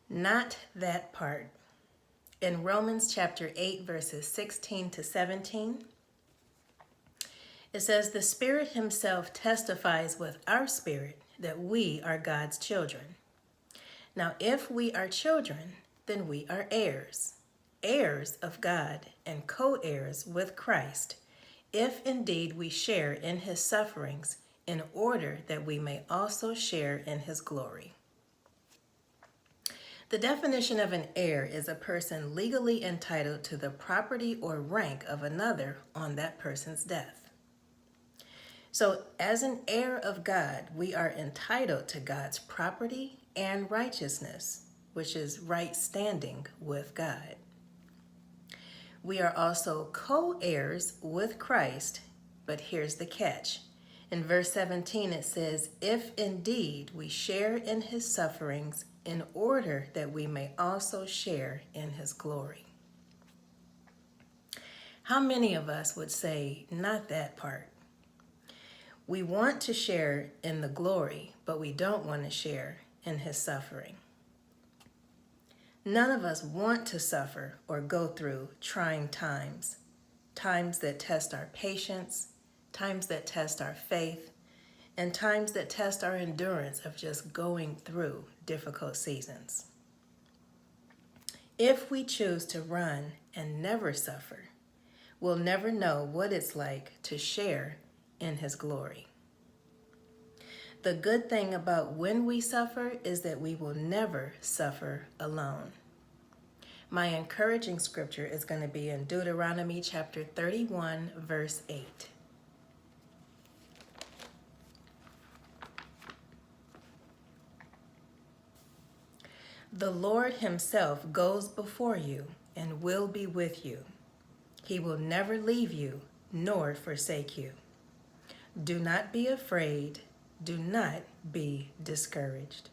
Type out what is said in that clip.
Not that part. In Romans chapter 8, verses 16 to 17, it says, "The Spirit himself testifies with our spirit that we are God's children. Now, if we are children, then we are heirs, heirs of God and co-heirs with Christ, if indeed we share in his sufferings, in order that we may also share in his glory." The definition of an heir is a person legally entitled to the property or rank of another on that person's death. So, as an heir of God, we are entitled to God's property and righteousness, which is right standing with God. We are also co-heirs with Christ, but here's the catch. In verse 17 it says, "If indeed we share in his sufferings, in order that we may also share in his glory." How many of us would say, not that part? We want to share in the glory, but we don't want to share in his suffering. None of us want to suffer or go through trying times, times that test our patience, times that test our faith, and times that test our endurance of just going through difficult seasons. If we choose to run and never suffer, we'll never know what it's like to share in his glory. The good thing about when we suffer is that we will never suffer alone. My encouraging scripture is going to be in Deuteronomy chapter 31, verse 8. "The Lord himself goes before you and will be with you. He will never leave you nor forsake you. Do not be afraid. Do not be discouraged."